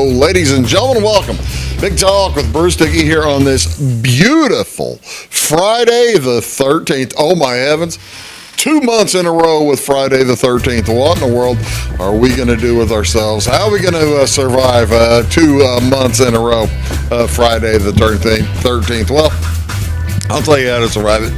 Hello, ladies and gentlemen. Welcome. Big Talk with Bruce Dickey here on this beautiful Friday the 13th. Oh, my heavens. 2 months in a row with Friday the 13th. What in the world are we going to do with ourselves? How are we going to survive 2 months in a row Friday the 13th? Well, I'll tell you how to survive it.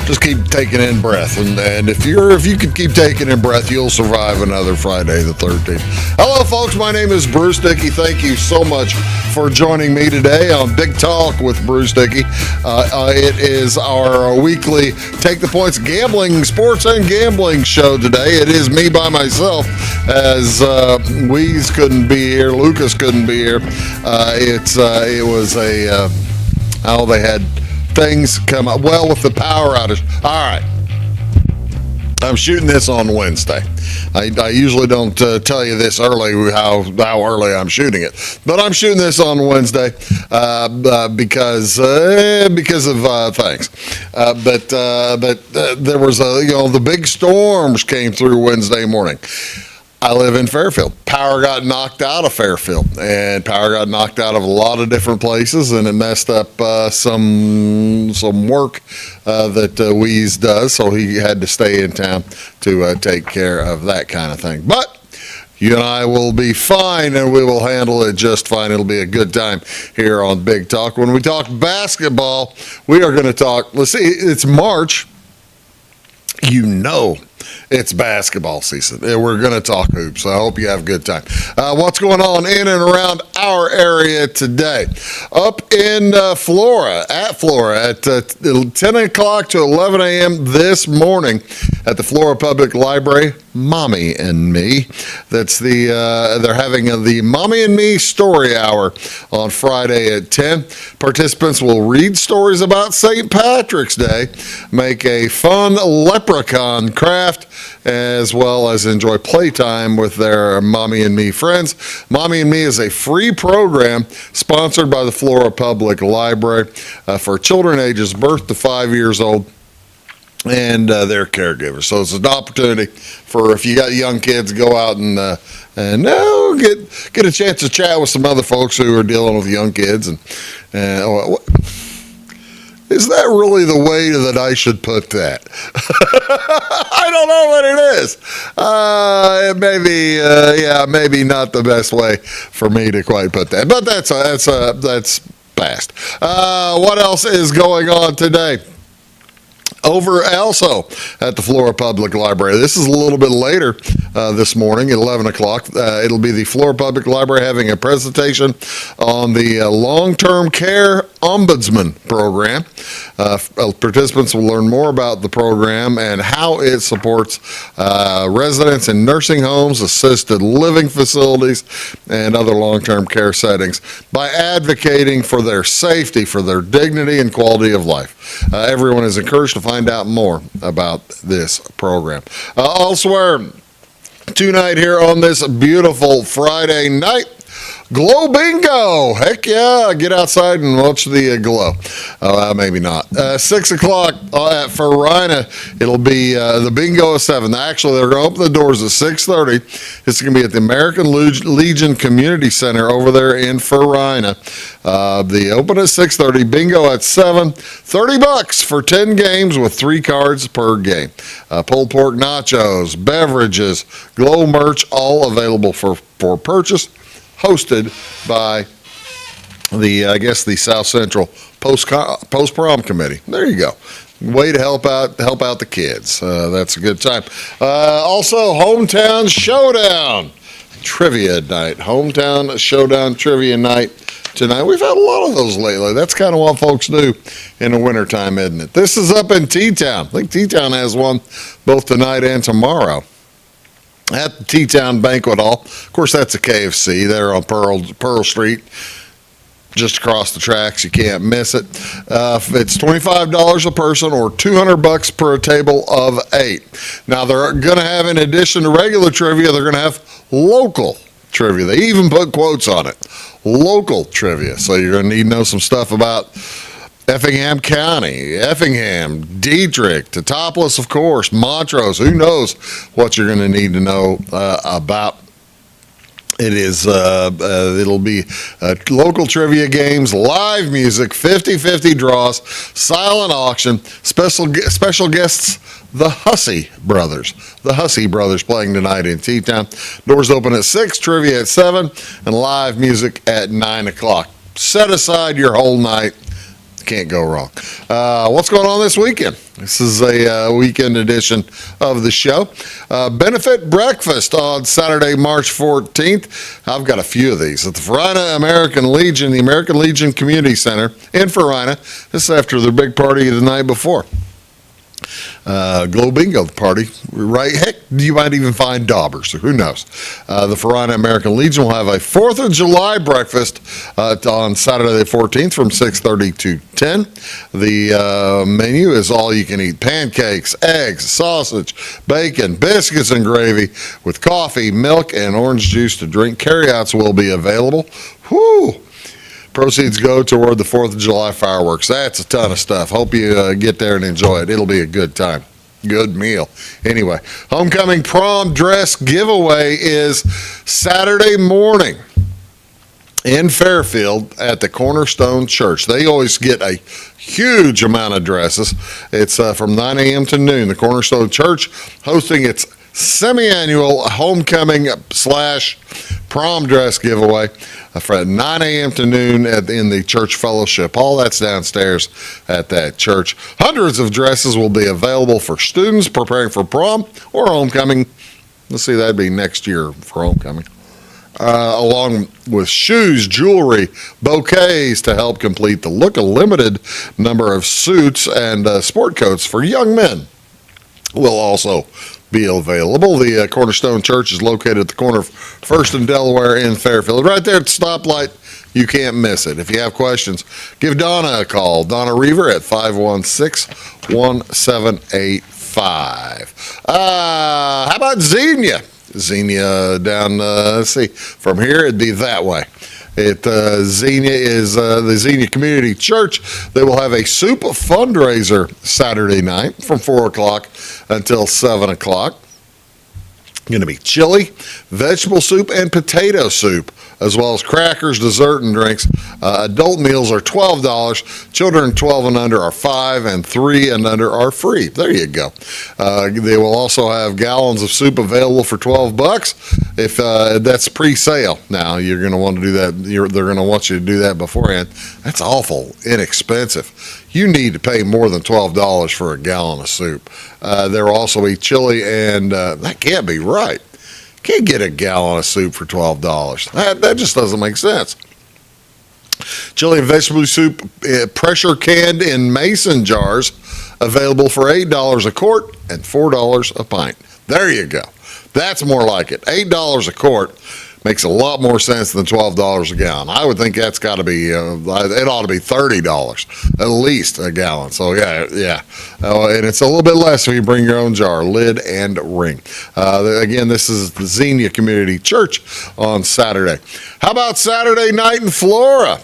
Just keep taking in breath, and if you can keep taking in breath, you'll survive another Friday the 13th. Hello, folks. My name is Bruce Dickey. Thank you so much for joining me today on Big Talk with Bruce Dickey. It is our weekly Take the Points gambling, sports and gambling show today. It is me by myself, as Weeze couldn't be here, Lucas couldn't be here. They had things come up well with the power outage. All right, I'm shooting this on Wednesday. I usually don't tell you this early how early I'm shooting it, but I'm shooting this on Wednesday because of things. But there was the big storms came through Wednesday morning. I live in Fairfield. Power got knocked out of Fairfield, and power got knocked out of a lot of different places, and it messed up some work that Weeze does, so he had to stay in town to take care of that kind of thing. But you and I will be fine, and we will handle it just fine. It'll be a good time here on Big Talk. When we talk basketball, we are going to talk, let's see, it's March. It's basketball season. We're going to talk hoops. I hope you have a good time. What's going on in and around our area today? Up in Flora, at 10 o'clock to 11 a.m. this morning at the Flora Public Library, Mommy and Me. That's they're having the Mommy and Me Story Hour on Friday at 10. Participants will read stories about St. Patrick's Day, make a fun leprechaun craft, as well as enjoy playtime with their Mommy and Me friends. Mommy and Me is a free program sponsored by the Flora Public Library for children ages birth to 5 years old and their caregivers. So it's an opportunity for, if you got young kids, go out and get a chance to chat with some other folks who are dealing with young kids. Is that really the way that I should put that? I don't know what it is. Maybe not the best way for me to quite put that, but that's past. What else is going on today? Over also at the Flora Public Library. This is a little bit later this morning at 11 o'clock. It'll be the Flora Public Library having a presentation on the Long-Term Care Ombudsman Program. Participants will learn more about the program and how it supports residents in nursing homes, assisted living facilities, and other long-term care settings by advocating for their safety, for their dignity and quality of life. Everyone is encouraged to find out more about this program. Elsewhere tonight here on this beautiful Friday night, Glow Bingo. Heck yeah, get outside and watch the glow. Maybe not. 6 o'clock at Farina, it'll be the bingo at 7. Actually, they're going to open the doors at 6:30. It's going to be at the American Legion Community Center over there in Farina. The open at 6:30, bingo at 7. $30 for 10 games with 3 cards per game. Pulled pork nachos, beverages, glow merch, all available for purchase. Hosted by the South Central Post-Prom Committee. There you go. Way to help out the kids. That's a good time. Also, Hometown Showdown Trivia Night. Hometown Showdown Trivia Night tonight. We've had a lot of those lately. That's kind of what folks do in the wintertime, isn't it? This is up in T-Town. I think T-Town has one both tonight and tomorrow at the T-Town Banquet Hall. Of course, that's a KFC there on Pearl Street, just across the tracks. You can't miss it. It's $25 a person or $200 per table of 8. Now, they're going to have, in addition to regular trivia, they're going to have local trivia. They even put quotes on it. Local trivia. So you're going to need to know some stuff about Effingham County, Effingham, Dietrich, Teutopolis, of course, Montrose. Who knows what you're going to need to know about It is, it'll be local trivia games, live music, 50-50 draws, silent auction, special guests, the Hussey Brothers. The Hussey Brothers playing tonight in T-Town. Doors open at 6, trivia at 7, and live music at 9 o'clock. Set aside your whole night. Can't go wrong. What's going on this weekend? This is a weekend edition of the show. Benefit breakfast on Saturday, March 14th. I've got a few of these at the Farina American Legion, the American Legion Community Center in Farina. This is after their big party the night before. Glow Bingo party, right? Heck, you might even find daubers. Who knows? The Farina American Legion will have a 4th of July breakfast on Saturday the 14th from 6:30 to 10. The menu is all you can eat: pancakes, eggs, sausage, bacon, biscuits, and gravy with coffee, milk, and orange juice to drink. Carryouts will be available. Whoo! Proceeds go toward the 4th of July fireworks. That's a ton of stuff. Hope you get there and enjoy it. It'll be a good time. Good meal. Anyway, homecoming prom dress giveaway is Saturday morning in Fairfield at the Cornerstone Church. They always get a huge amount of dresses. It's from 9 a.m. to noon. The Cornerstone Church hosting its semi-annual homecoming / prom dress giveaway from 9 a.m. to noon in the church fellowship. All that's downstairs at that church. Hundreds of dresses will be available for students preparing for prom or homecoming. Let's see, that'd be next year for homecoming. Along with shoes, jewelry, bouquets to help complete the look. A limited number of suits and sport coats for young men will also be available. The Cornerstone Church is located at the corner of First and Delaware in Fairfield. Right there at the stoplight. You can't miss it. If you have questions, give Donna a call. Donna Reaver at 516-1785. How about Xenia? Xenia down, let's see, from here it'd be that way. Xenia is the Xenia Community Church. They will have a soup fundraiser Saturday night from 4 o'clock until 7 o'clock. Going to be chili, vegetable soup, and potato soup, as well as crackers, dessert, and drinks. Adult meals are $12. Children 12 and under are $5, and 3 and under are free. There you go. They will also have gallons of soup available for $12 if that's pre-sale. Now, you're going to want to do that. They're going to want you to do that beforehand. That's awful inexpensive. You need to pay more than $12 for a gallon of soup. There will also be chili, and that can't be right. Can't get a gallon of soup for $12. That just doesn't make sense. Chili and vegetable soup, pressure canned in mason jars, available for $8 a quart and $4 a pint. There you go. That's more like it. $8 a quart makes a lot more sense than $12 a gallon. I would think that's got to be, it ought to be $30 at least a gallon. So yeah. And it's a little bit less if you bring your own jar, lid, and ring. Again, this is the Xenia Community Church on Saturday. How about Saturday night in Flora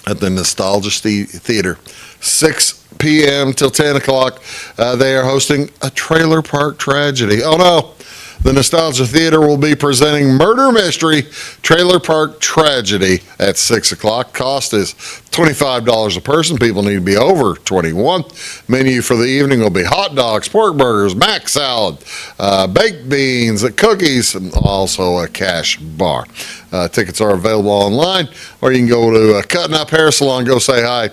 at the Nostalgia Theater, 6 p.m. till 10 o'clock. They are hosting a trailer park tragedy. Oh no. The Nostalgia Theater will be presenting Murder Mystery Trailer Park Tragedy at 6 o'clock. Cost is $25 a person. People need to be over 21. Menu for the evening will be hot dogs, pork burgers, mac salad, baked beans, cookies, and also a cash bar. Tickets are available online, or you can go to Cutting Up Hair Salon. Go say hi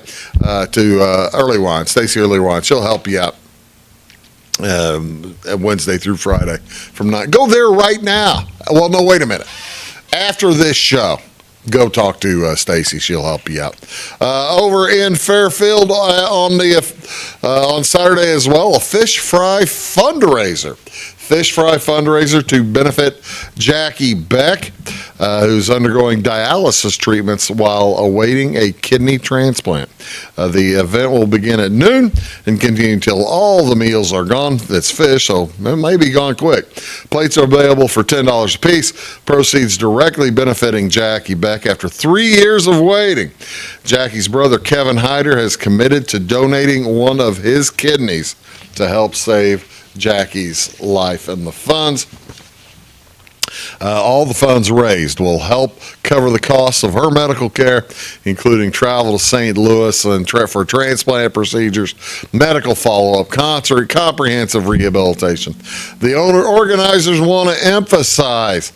to Early Wine, Stacy Early Wine. She'll help you out. Wednesday through Friday from 9. Go there right now. Well, no, wait a minute. After this show, go talk to Stacy. She'll help you out. Over in Fairfield on Saturday as well, a fish fry fundraiser. Fish fry fundraiser to benefit Jackie Beck, who's undergoing dialysis treatments while awaiting a kidney transplant. The event will begin at noon and continue until all the meals are gone. It's fish, so it may be gone quick. Plates are available for $10 a piece. Proceeds directly benefiting Jackie Beck after 3 years of waiting. Jackie's brother, Kevin Hyder, has committed to donating one of his kidneys to help save Jackie's life, and the funds All the funds raised will help cover the costs of her medical care, including travel to St. Louis and for transplant procedures, medical follow-up, comprehensive rehabilitation. The organizers want to emphasize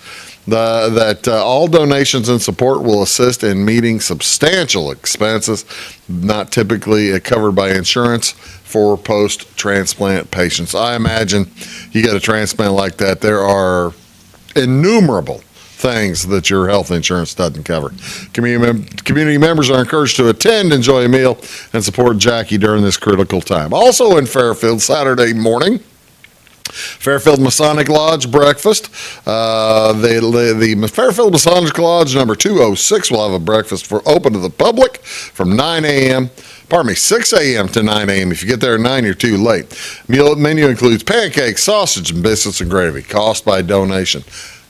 that all donations and support will assist in meeting substantial expenses not typically covered by insurance for post-transplant patients. I imagine you get a transplant like that, there are innumerable things that your health insurance doesn't cover. Community members are encouraged to attend, enjoy a meal, and support Jackie during this critical time. Also in Fairfield, Saturday morning, Fairfield Masonic Lodge breakfast. The Fairfield Masonic Lodge number 206 will have a breakfast open to the public from 6 a.m. to 9 a.m. If you get there at 9, you're too late. Menu includes pancakes, sausage, and biscuits and gravy. Cost by donation.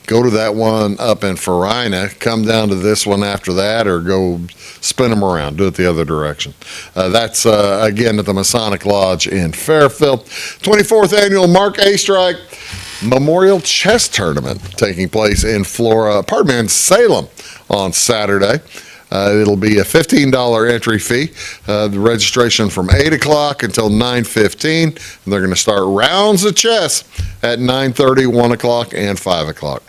Go to that one up in Farina, come down to this one after that, or go spin them around. Do it the other direction. That's, again, at the Masonic Lodge in Fairfield. 24th Annual Mark A. Strike Memorial Chess Tournament taking place in Salem on Saturday. It'll be a $15 entry fee. The registration from 8 o'clock until 9:15. And they're going to start rounds of chess at 9:30, 1 o'clock, and 5 o'clock.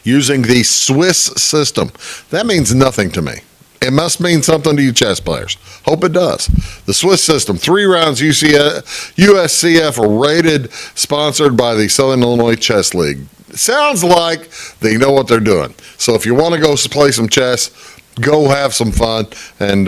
Using the Swiss system. That means nothing to me. It must mean something to you chess players. Hope it does. The Swiss system, 3 rounds USCF rated, sponsored by the Southern Illinois Chess League. Sounds like they know what they're doing. So if you want to go play some chess, go have some fun and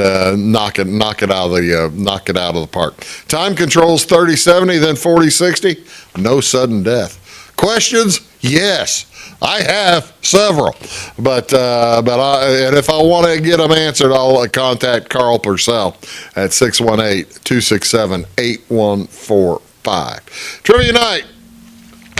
knock it out of the park. Time controls 30-70, then 40-60. No sudden death. Questions? Yes, I have several, but if I want to get them answered, I'll contact Carl Purcell at 618-267-8145. Trivia night.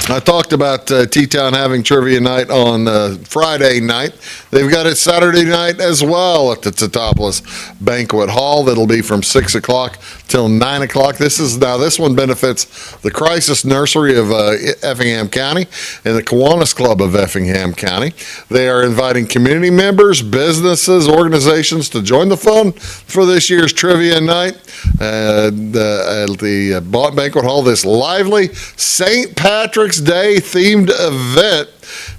I talked about T-Town having trivia night on Friday night. They've got it Saturday night as well at the Teutopolis Banquet Hall. That'll be from 6 o'clock till 9 o'clock. This one benefits the Crisis Nursery of Effingham County and the Kiwanis Club of Effingham County. They are inviting community members, businesses, organizations to join the fun for this year's trivia night at the Banquet Hall. This lively St. Patrick's Day themed event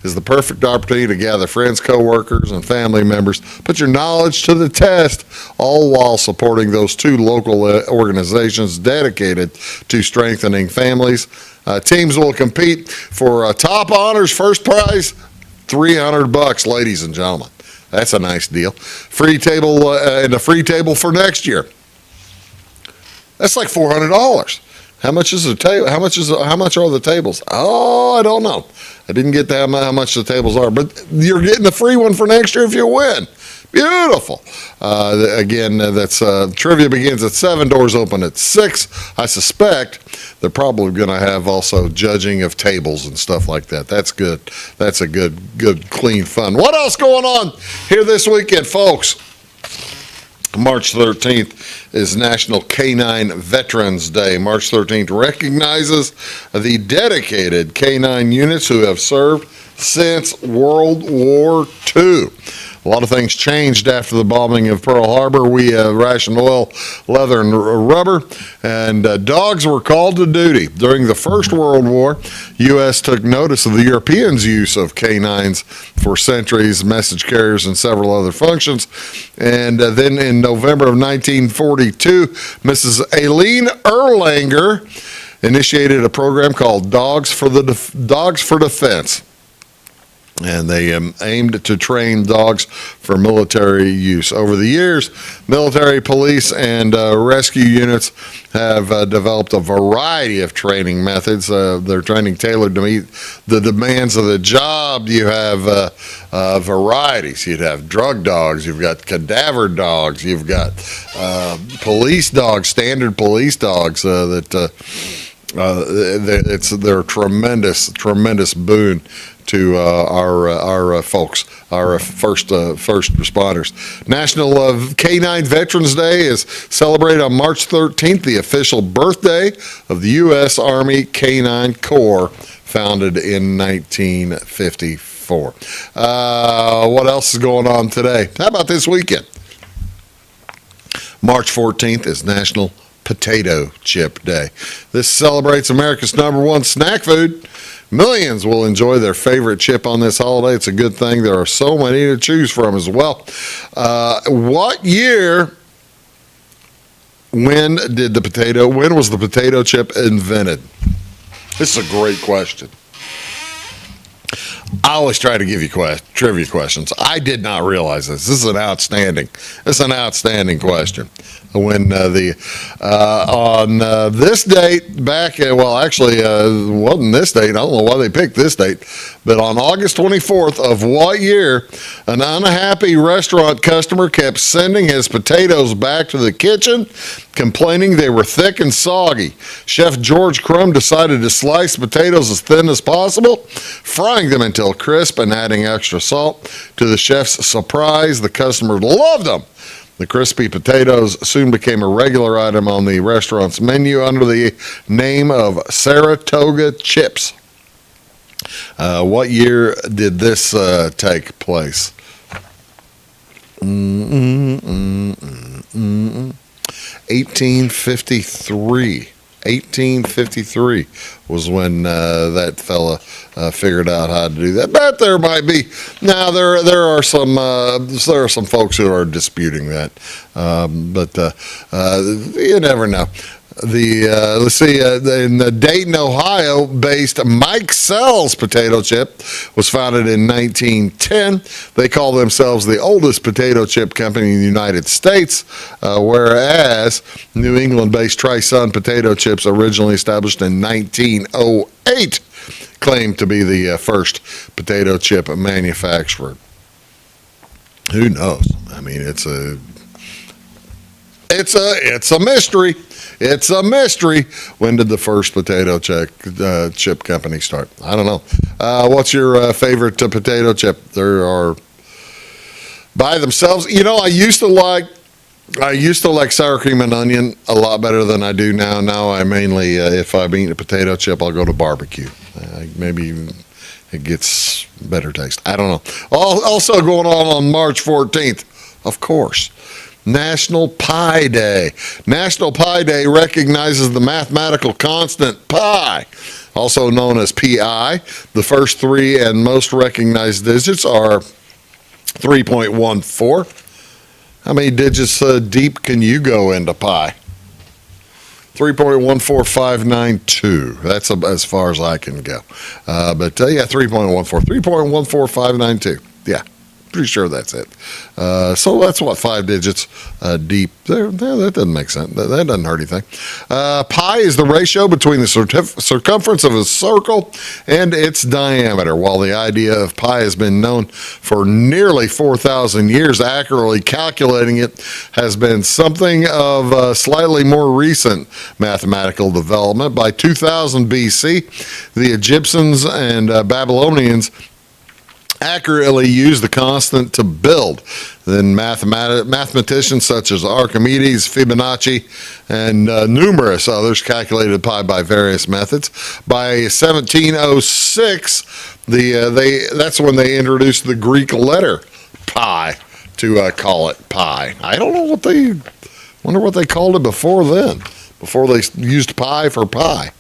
is the perfect opportunity to gather friends, co-workers, and family members. Put your knowledge to the test, all while supporting those 2 local organizations dedicated to strengthening families. Teams will compete for top honors. First prize, $300, ladies and gentlemen. That's a nice deal. Free table and a free table for next year. That's like $400. How much is the table? How much are the tables? Oh, I don't know. I didn't get to how much the tables are, but you're getting the free one for next year if you win. Beautiful. Again, that's trivia begins at 7, doors open at 6. I suspect they're probably going to have also judging of tables and stuff like that. That's good. That's a good, clean fun. What else going on here this weekend, folks? March 13th is National Canine Veterans Day. March 13th recognizes the dedicated canine units who have served since World War II. A lot of things changed after the bombing of Pearl Harbor. We rationed oil, leather, and rubber, and dogs were called to duty. During the First World War, U.S. took notice of the Europeans' use of canines for sentries, message carriers, and several other functions. And then in November of 1942, Mrs. Aileen Erlanger initiated a program called Dogs for Defense. And they aimed to train dogs for military use. Over the years, military, police, and rescue units have developed a variety of training methods. They're training tailored to meet the demands of the job. You have varieties. You'd have drug dogs. You've got cadaver dogs. You've got police dogs, standard police dogs they're a tremendous boon to our folks, our first responders. National Canine Veterans Day is celebrated on March 13th, the official birthday of the U.S. Army Canine Corps, founded in 1954. What else is going on today? How about this weekend? March 14th is National Potato Chip Day. This celebrates America's #1 snack food. Millions will enjoy their favorite chip on this holiday. It's a good thing. There are so many to choose from as well. What year, when was the potato chip invented? This is a great question. I always try to give you trivia questions. I did not realize this. This is an outstanding question. When on this date back, wasn't this date. I don't know why they picked this date, but on August 24th of what year, an unhappy restaurant customer kept sending his potatoes back to the kitchen, complaining they were thick and soggy. Chef George Crumb decided to slice potatoes as thin as possible, frying them until crisp and adding extra salt. To the chef's surprise, the customer loved them. The crispy potatoes soon became a regular item on the restaurant's menu under the name of Saratoga Chips. What year did this take place? 1853. 1853 was when that fella figured out how to do that. But there might be now there are some folks who are disputing that, but you never know. Let's see, in the Dayton, Ohio based Mike Sell's potato chip was founded in 1910. They call themselves the oldest potato chip company in the United States, whereas New England based Tri-Sun potato chips, originally established in 1908, claimed to be the first potato chip manufacturer. Who knows? I mean, it's a mystery. It's a mystery. When did the first potato chip company start? I don't know. What's your favorite potato chip? There are by themselves. You know, I used to like sour cream and onion a lot better than I do now. Now I mainly, if I'm eating a potato chip, I'll go to barbecue. Maybe it gets better taste. I don't know. Also going on March 14th, of course, National Pi Day. National Pi Day recognizes the mathematical constant pi, also known as pi. The first three and most recognized digits are 3.14. How many digits deep can you go into pi? 3.14592. That's as far as I can go. But 3.14. 3.14592. Yeah. Pretty sure that's it. So that's what, 5 digits deep. There, that doesn't make sense. That doesn't hurt anything. Pi is the ratio between the circumference of a circle and its diameter. While the idea of pi has been known for nearly 4,000 years, accurately calculating it has been something of a slightly more recent mathematical development. By 2000 BC, the Egyptians and Babylonians accurately used the constant to build. Then mathematicians such as Archimedes, Fibonacci, and numerous others calculated pi by various methods. By 1706, that's when they introduced the Greek letter pi to call it pi. I don't know wonder what they called it before then, before they used pi for pi.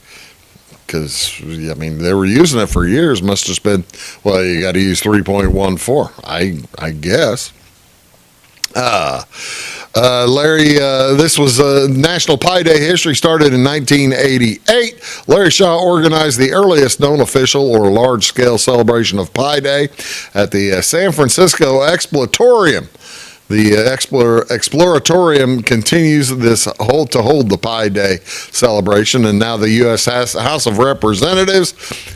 Because, I mean, they were using it for years. Must have been, well, you got to use 3.14, I guess. Larry, this was National Pi Day history started in 1988. Larry Shaw organized the earliest known official or large-scale celebration of Pi Day at the San Francisco Exploratorium. The Exploratorium continues to hold the Pi Day celebration, and now the U.S. House of Representatives,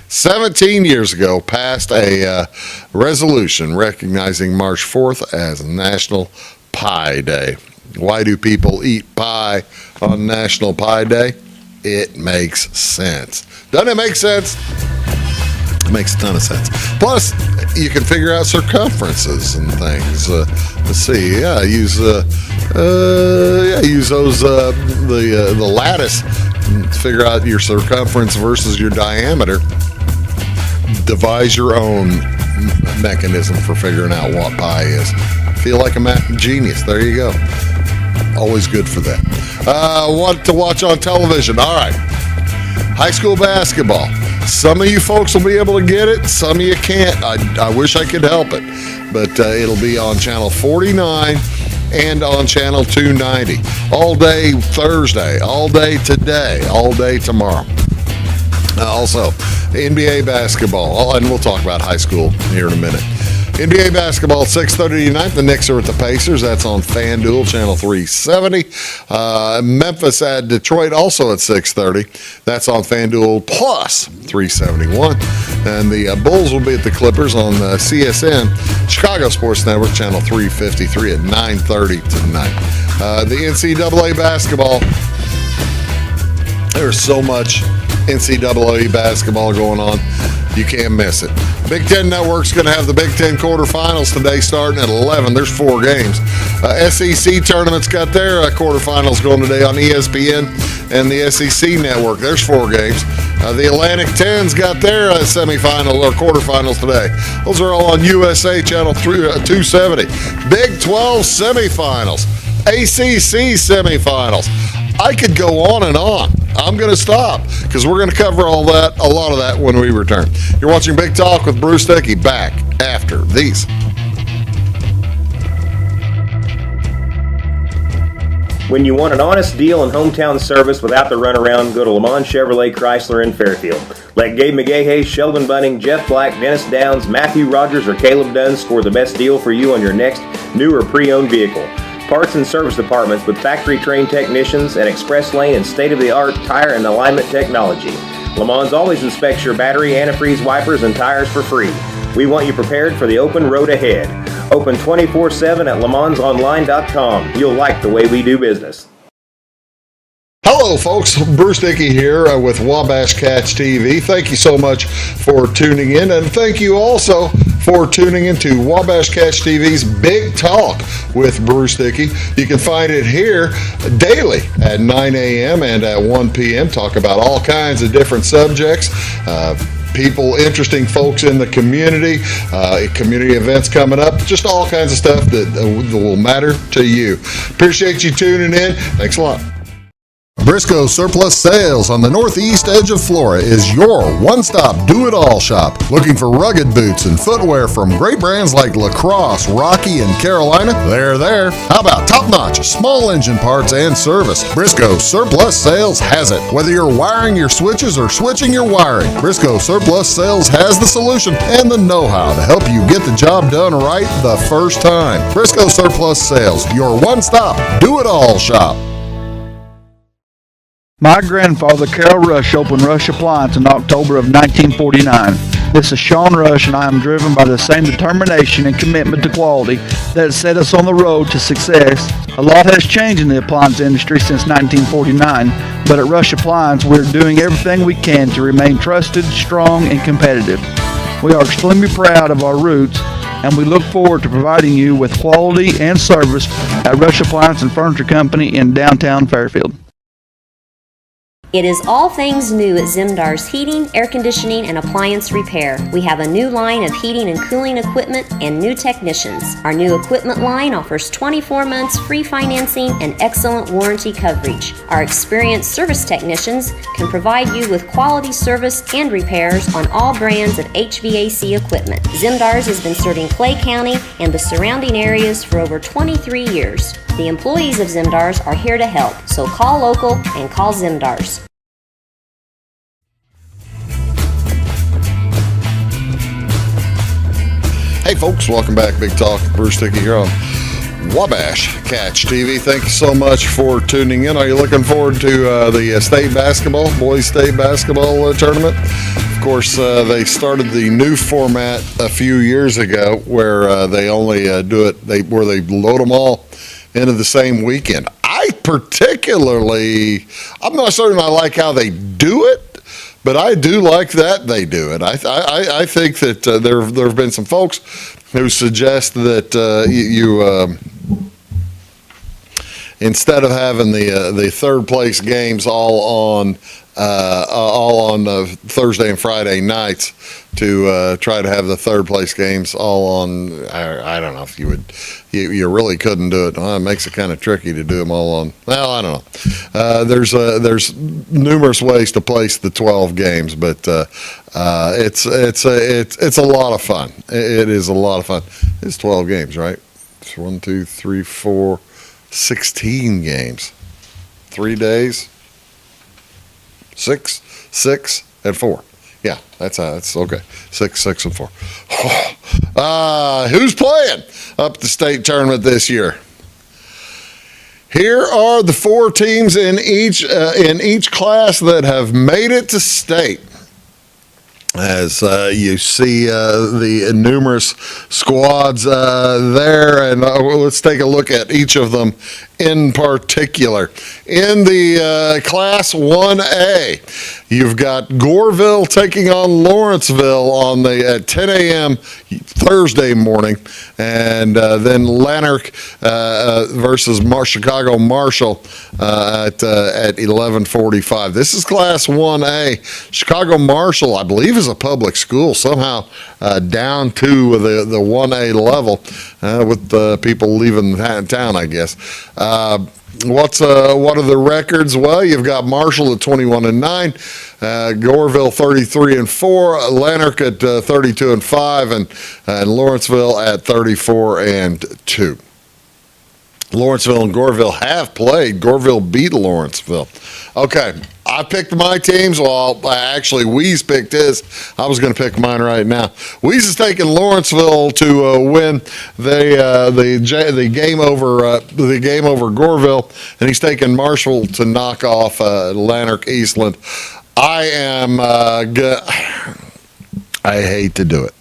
17 years ago, passed a resolution recognizing March 4th as National Pi Day. Why do people eat pie on National Pi Day? It makes sense. Doesn't it make sense? It makes a ton of sense. Plus, you can figure out circumferences and things. Let's see. Yeah, use those the lattice and figure out your circumference versus your diameter. Devise your own mechanism for figuring out what pi is. Feel like a math genius. There you go. Always good for that. What to watch on television? All right. High school basketball. Some of you folks will be able to get it. Some of you can't. I wish I could help it. But it'll be on channel 49 and on channel 290. All day Thursday, all day today, all day tomorrow. Also, NBA basketball. And we'll talk about high school here in a minute. NBA basketball at 6:30 tonight. The Knicks are at the Pacers. That's on FanDuel, channel 370. Memphis at Detroit, also at 6:30. That's on FanDuel plus 371. And the Bulls will be at the Clippers on CSN, Chicago Sports Network, channel 353 at 9:30 tonight. The NCAA basketball. There's so much NCAA basketball going on. You can't miss it. Big Ten Network's going to have the Big Ten quarterfinals today starting at 11. There's 4 games. SEC tournament's got their quarterfinals going today on ESPN and the SEC Network. There's 4 games. The Atlantic 10's got their semifinal or quarterfinals today. Those are all on USA Channel 270. Big 12 semifinals. ACC semifinals. I could go on and on. I'm going to stop because we're going to cover all that, a lot of that when we return. You're watching Big Talk with Bruce Dickey. Back after these. When you want an honest deal and hometown service without the runaround, go to Le Mans Chevrolet Chrysler in Fairfield. Let Gabe McGahey, Sheldon Bunning, Jeff Black, Dennis Downs, Matthew Rogers, or Caleb Dunn score the best deal for you on your next new or pre-owned vehicle. Parts and service departments with factory-trained technicians and express lane and state-of-the-art tire and alignment technology. Le Mans always inspects your battery, antifreeze, wipers, and tires for free. We want you prepared for the open road ahead. Open 24/7 at lemansonline.com. You'll like the way we do business. Hello, folks. Bruce Dickey here with Wabash Catch TV. Thank you so much for tuning in, and thank you also for tuning into Wabash Catch TV's Big Talk with Bruce Dickey. You can find it here daily at 9 a.m. and at 1 p.m. Talk about all kinds of different subjects. People, interesting folks in the community, community events coming up, just all kinds of stuff that will matter to you. Appreciate you tuning in. Thanks a lot. Briscoe Surplus Sales on the northeast edge of Flora is your one-stop do-it-all shop. Looking for rugged boots and footwear from great brands like Lacrosse, Rocky, and Carolina? They're there. How about top-notch, small engine parts and service? Briscoe Surplus Sales has it. Whether you're wiring your switches or switching your wiring, Briscoe Surplus Sales has the solution and the know-how to help you get the job done right the first time. Briscoe Surplus Sales, your one-stop do-it-all shop. My grandfather, Carol Rush, opened Rush Appliance in October of 1949. This is Sean Rush, and I am driven by the same determination and commitment to quality that has set us on the road to success. A lot has changed in the appliance industry since 1949, but at Rush Appliance, we're doing everything we can to remain trusted, strong, and competitive. We are extremely proud of our roots, and we look forward to providing you with quality and service at Rush Appliance and Furniture Company in downtown Fairfield. It is all things new at Zimdar's Heating, Air Conditioning, and Appliance Repair. We have a new line of heating and cooling equipment and new technicians. Our new equipment line offers 24 months free financing and excellent warranty coverage. Our experienced service technicians can provide you with quality service and repairs on all brands of HVAC equipment. Zimdar's has been serving Clay County and the surrounding areas for over 23 years. The employees of Zimdar's are here to help, so call local and call Zimdar's. Hey folks, welcome back. Big Talk. Bruce Dickey here on Wabash Catch TV. Thank you so much for tuning in. Are you looking forward to the state basketball, boys state basketball tournament? Of course, they started the new format a few years ago where they only do it, where they load them all into the same weekend. I'm not certain I like how they do it, but I do like that they do it. I think that there have been some folks who suggest that instead of having the third place games all on Thursday and Friday nights, to try to have the third place games all on. I don't know if you would. You really couldn't do it. Well, it makes it kind of tricky to do them all on. Well, I don't know. There's numerous ways to place the 12 games, but it's a lot of fun. It is a lot of fun. It's 12 games, right? It's 1, 2, 3, 4, 16 games. 3 days. 6, and 4. Yeah, that's okay. 6, and 4. Who's playing up the state tournament this year? Here are the 4 teams in each class that have made it to state. As you see the numerous squads there, and let's take a look at each of them in particular. In the Class 1A, you've got Goreville taking on Lawrenceville at 10 a.m. Thursday morning, and then Lanark versus Chicago Marshall at 11:45. This is Class 1A. Chicago Marshall, I believe, is a public school, somehow down to the 1A level with people leaving town, I guess. What are the records? Well, you've got Marshall at 21-9, Goreville 33-4, Lanark at 32-5, and Lawrenceville at 34-2. Lawrenceville and Goreville have played. Goreville beat Lawrenceville. Okay, I picked my teams. Well, actually, Weeze picked his. I was going to pick mine right now. Weeze is taking Lawrenceville to win the game over Goreville, and he's taking Marshall to knock off Lanark Eastland. I hate to do it.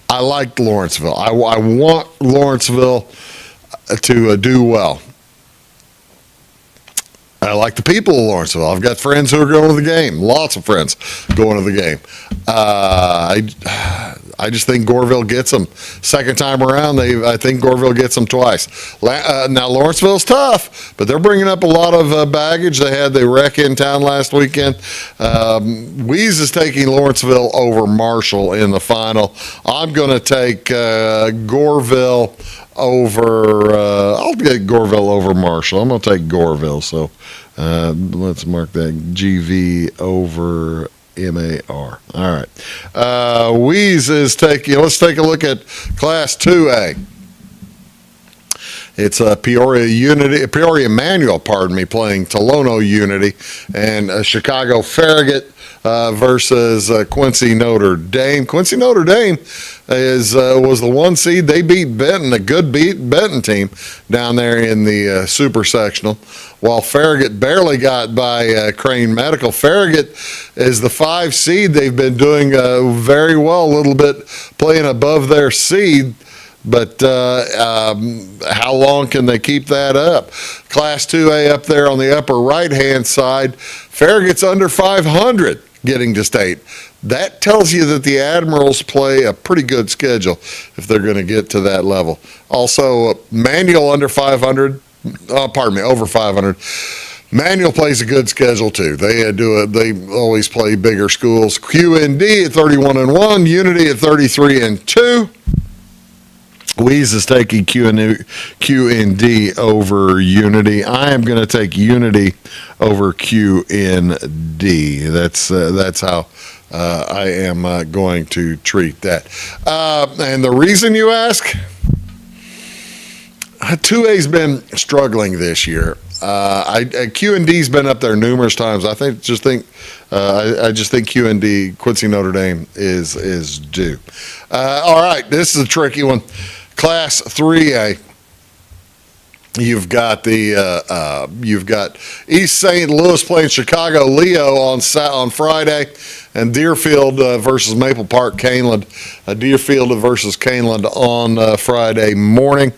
I like Lawrenceville. I want Lawrenceville to do well. I like the people of Lawrenceville. I've got friends who are going to the game. Lots of friends going to the game. I just think Goreville gets them. Second time around, I think Goreville gets them twice. Now, Lawrenceville's tough, but they're bringing up a lot of baggage. They had the wreck in town last weekend. Weeze is taking Lawrenceville over Marshall in the final. I'm going to take Goreville over, I'll get Goreville over Marshall. I'm going to take Goreville. So let's mark that GV over MAR. All right. Weeze is taking, let's take a look at Class 2A. It's Peoria Manual, playing Tolono Unity, and Chicago Farragut versus Quincy Notre Dame. Quincy Notre Dame was the 1 seed. They beat Benton, a good Benton team down there in the super sectional, while Farragut barely got by Crane Medical. Farragut is the 5 seed. They've been doing very well, a little bit playing above their seed. But how long can they keep that up? Class 2A up there on the upper right-hand side, Farragut's under 500 getting to state. That tells you that the Admirals play a pretty good schedule if they're going to get to that level. Also, Manual under 500, over 500. Manual plays a good schedule too. They always play bigger schools. QND at 31-1, Unity at 33-2. Weeze is taking QND over Unity. I am going to take Unity over QND. That's how I am going to treat that. And the reason you ask, 2A's been struggling this year. QND's been up there numerous times. I just think QND, Quincy Notre Dame, is due. All right, this is a tricky one. Class 3A. You've got East St. Louis playing Chicago Leo on Friday, and Deerfield versus Maple Park Caneland. Deerfield versus Caneland on Friday morning.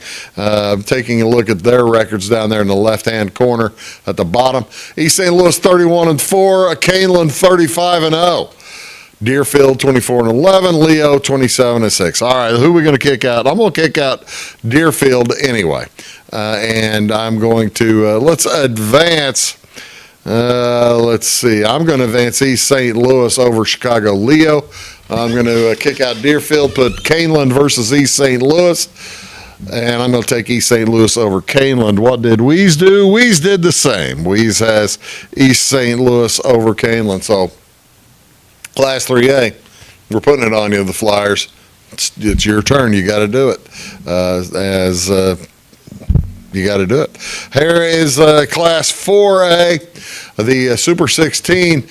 Taking a look at their records down there in the left-hand corner at the bottom. East St. Louis 31-4, Caneland 35-0. Deerfield 24-11, Leo 27-6. All right, who are we going to kick out? I'm going to kick out Deerfield anyway, and I'm going to let's advance. Let's see. I'm going to advance East St. Louis over Chicago Leo. I'm going to kick out Deerfield, put Caneland versus East St. Louis, and I'm going to take East St. Louis over Caneland. What did Weeze do? Weeze did the same. Weeze has East St. Louis over Caneland. So Class 3A, we're putting it on you, the Flyers. It's your turn. You got to do it. You got to do it. Here is Class 4A, the Super 16.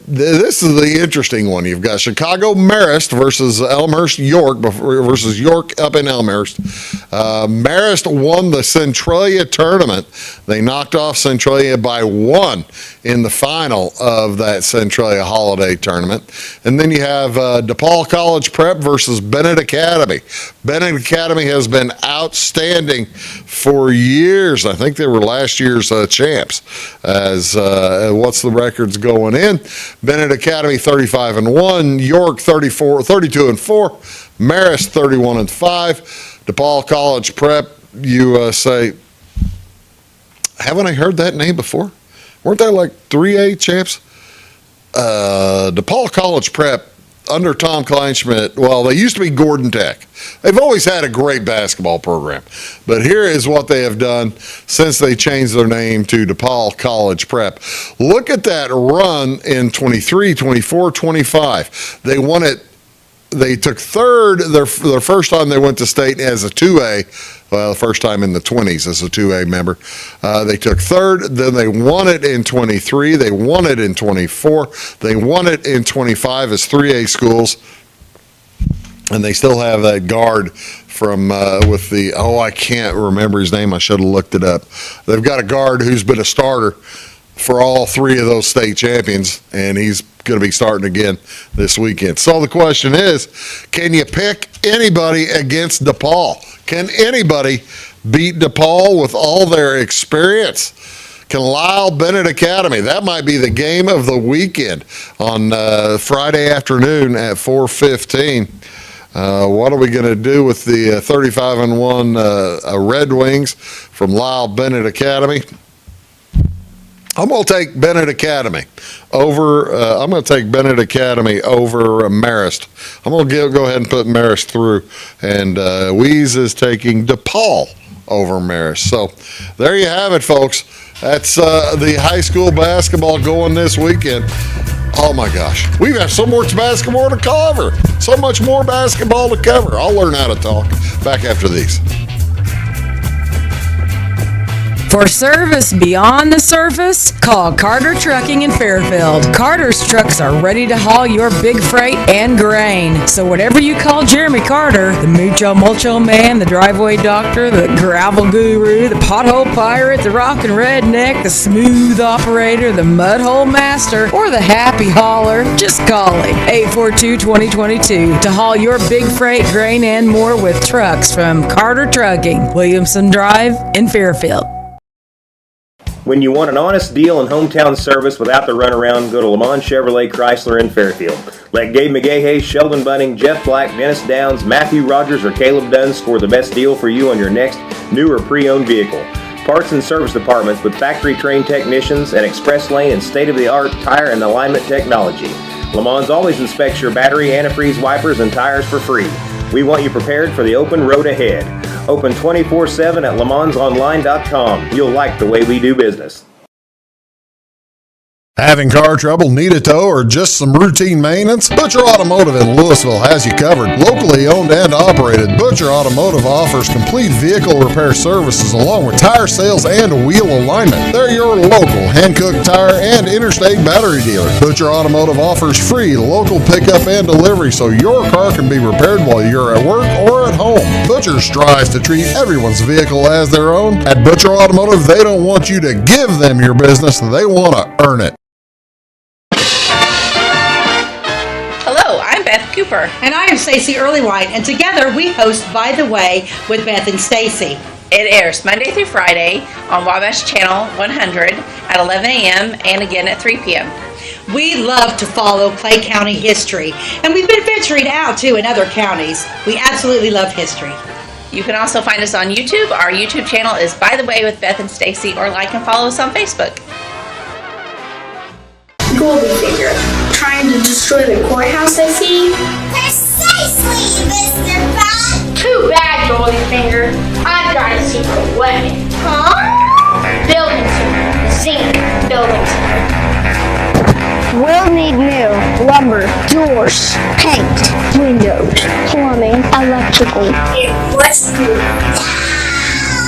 This is the interesting one. You've got Chicago Marist versus Elmhurst York versus York up in Elmhurst. Marist won the Centralia tournament. They knocked off Centralia by 1 in the final of that Centralia Holiday tournament. And then you have DePaul College Prep versus Bennett Academy. Bennett Academy has been outstanding for years. I think they were last year's champs. As what's the records going in? Bennett Academy 35-1, York 32-4, Marist 31-5, DePaul College Prep. You say, haven't I heard that name before? Weren't there like 3A champs? DePaul College Prep under Tom Kleinschmidt, well, they used to be Gordon Tech. They've always had a great basketball program. But here is what they have done since they changed their name to DePaul College Prep. Look at that run in 23, 24, 25. They won it. They took third their first time they went to state as a 2A. Well, the first time in the 20s as a 2A member. They took third, then they won it in 23, they won it in 24, they won it in 25 as 3A schools, and they still have that guard from with the, I can't remember his name, I should have looked it up. They've got a guard who's been a starter for all 3 of those state champions, and he's going to be starting again this weekend. So the question is, can you pick anybody against DePaul? Can anybody beat DePaul with all their experience? Can Lyle Bennett Academy? That might be the game of the weekend on Friday afternoon at 4:15. What are we going to do with the 35-1 Red Wings from Lyle Bennett Academy? I'm going to take Bennett Academy over. I'm going to take Bennett Academy over Marist. I'm going to go ahead and put Marist through, and Weeze is taking DePaul over Marist. So there you have it, folks. That's the high school basketball going this weekend. Oh my gosh, we have so much basketball to cover. So much more basketball to cover. I'll learn how to talk. Back after these. For service beyond the surface, call Carter Trucking in Fairfield. Carter's trucks are ready to haul your big freight and grain. So whatever you call Jeremy Carter, the Mucho Mulcho Man, the driveway doctor, the gravel guru, the pothole pirate, the rockin' redneck, the smooth operator, the mud hole master, or the happy hauler, just call him. 842-2022 to haul your big freight, grain, and more with trucks from Carter Trucking, Williamson Drive in Fairfield. When you want an honest deal and hometown service without the runaround, go to Lamont Chevrolet Chrysler in Fairfield. Let Gabe McGahey, Sheldon Bunning, Jeff Black, Dennis Downs, Matthew Rogers, or Caleb Dunn score the best deal for you on your next new or pre-owned vehicle. Parts and service departments with factory-trained technicians and express lane and state-of-the-art tire and alignment technology. Lamont always inspects your battery, antifreeze, wipers, and tires for free. We want you prepared for the open road ahead. Open 24/7 at LeMansOnline.com. You'll like the way we do business. Having car trouble, need a tow, or just some routine maintenance? Butcher Automotive in Louisville has you covered. Locally owned and operated, Butcher Automotive offers complete vehicle repair services along with tire sales and wheel alignment. They're your local hand-cooked tire and interstate battery dealer. Butcher Automotive offers free local pickup and delivery so your car can be repaired while you're at work or at home. Butcher strives to treat everyone's vehicle as their own. At Butcher Automotive, they don't want you to give them your business, they want to earn it. Hello, I'm Beth Cooper. And I am Stacey Earlywhite, and together we host By the Way with Beth and Stacey. It airs Monday through Friday on Wabash Channel 100 at 11 a.m. and again at 3 p.m. We love to follow Clay County history, and we've been venturing out too in other counties. We absolutely love history. You can also find us on YouTube. Our YouTube channel is By the Way with Beth and Stacey, or like and follow us on Facebook. Goldfinger, trying to destroy the courthouse, I see. Precisely, Mr. Frog! Too bad, Goldfinger. I've got a secret weapon. Huh? Building center. Zinc building center. We'll need new lumber, doors, paint, windows, plumbing, electrical. Let's do it.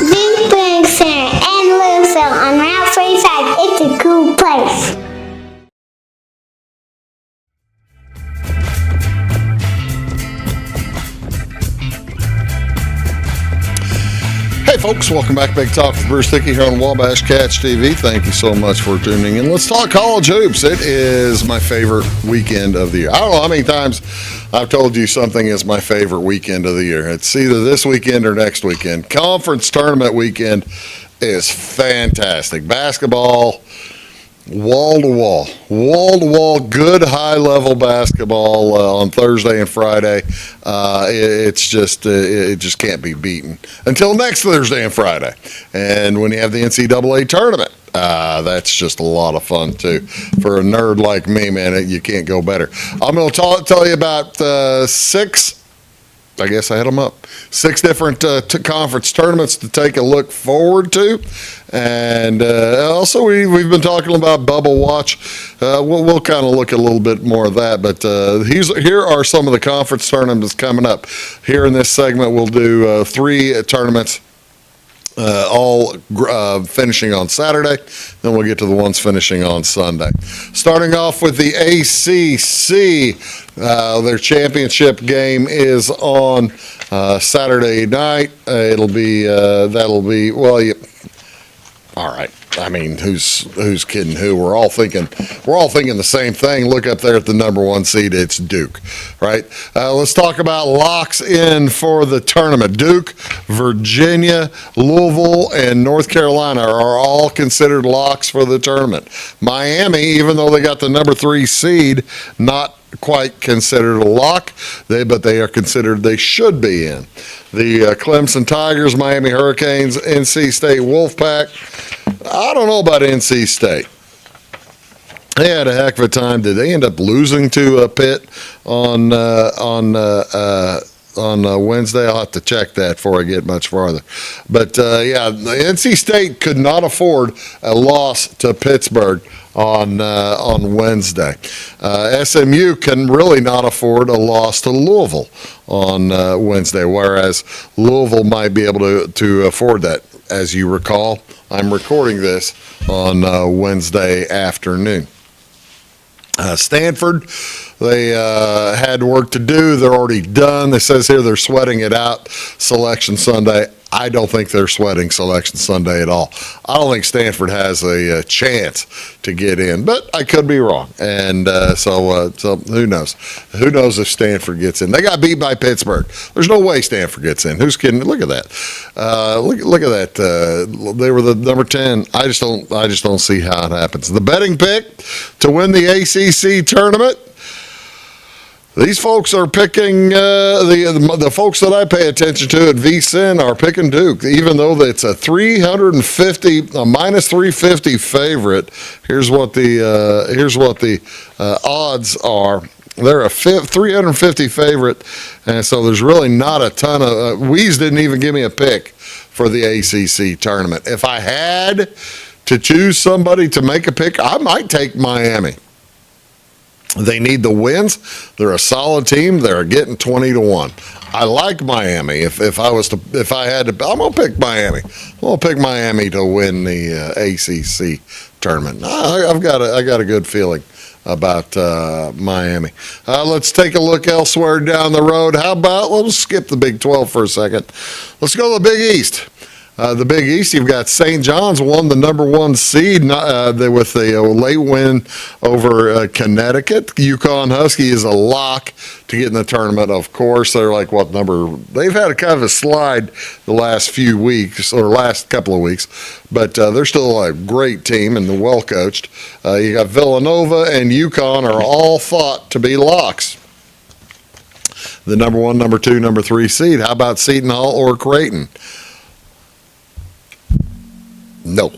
Zinc Building Center and Louisville on Route 45. It's a cool place. Hey folks, welcome back to Big Talk with Bruce Dickey here on Wabash Catch TV. Thank you so much for tuning in. Let's talk college hoops. It is my favorite weekend of the year. I don't know how many times I've told you something is my favorite weekend of the year. It's either this weekend or next weekend. Conference tournament weekend is fantastic. Basketball, wall-to-wall, good high-level basketball on Thursday and Friday. It just can't be beaten until next Thursday and Friday. And when you have the NCAA tournament, that's just a lot of fun too. For a nerd like me, man, you can't go better. I'm going to tell you about six. I guess I had them up. 6 different conference tournaments to take a look forward to. And also, we've been talking about Bubble Watch. We'll kind of look at a little bit more of that. But here are some of the conference tournaments coming up. Here in this segment, we'll do 3 tournaments. All finishing on Saturday. Then we'll get to the ones finishing on Sunday. Starting off with the ACC, their championship game is on Saturday night. That'll be all right. I mean, who's kidding who? We're all thinking the same thing. Look up there at the number 1 seed. It's Duke, right? Let's talk about locks in for the tournament. Duke, Virginia, Louisville, and North Carolina are all considered locks for the tournament. Miami, even though they got the number 3 seed, not quite considered a lock, but they are considered they should be in. The Clemson Tigers, Miami Hurricanes, NC State Wolfpack. I don't know about NC State. They had a heck of a time. Did they end up losing to Pitt on Wednesday? I'll have to check that before I get much farther. But the NC State could not afford a loss to Pittsburgh on Wednesday. SMU can really not afford a loss to Louisville on Wednesday, whereas Louisville might be able to afford that. As you recall, I'm recording this on Wednesday afternoon. Stanford, they had work to do. They're already done. It says here they're sweating it out. Selection Sunday. I don't think they're sweating Selection Sunday at all. I don't think Stanford has a chance to get in, but I could be wrong. And so who knows? Who knows if Stanford gets in? They got beat by Pittsburgh. There's no way Stanford gets in. Who's kidding? Look at that. Look at that. They were the number 10. I just don't see how it happens. The betting pick to win the ACC tournament. These folks are picking, the folks that I pay attention to at VSiN are picking Duke, even though it's a minus 350 favorite. Here's what the odds are. They're a 350 favorite, and so there's really not a ton of, Weeze didn't even give me a pick for the ACC tournament. If I had to choose somebody to make a pick, I might take Miami. They need the wins. They're a solid team. They're getting 20-1. I like Miami. If I had to, I'm gonna pick Miami. I'm gonna pick Miami to win the ACC tournament. I got a good feeling about Miami. Let's take a look elsewhere down the road. How about, let's skip the Big 12 for a second. Let's go to the Big East. The Big East, you've got St. John's won the number 1 seed with a late win over Connecticut. UConn Husky is a lock to get in the tournament. Of course, they're like they've had a kind of a slide the last few weeks or last couple of weeks, but they're still a great team and they're well coached. You got Villanova and UConn are all thought to be locks. The number 1, number 2, number 3 seed. How about Seton Hall or Creighton? No,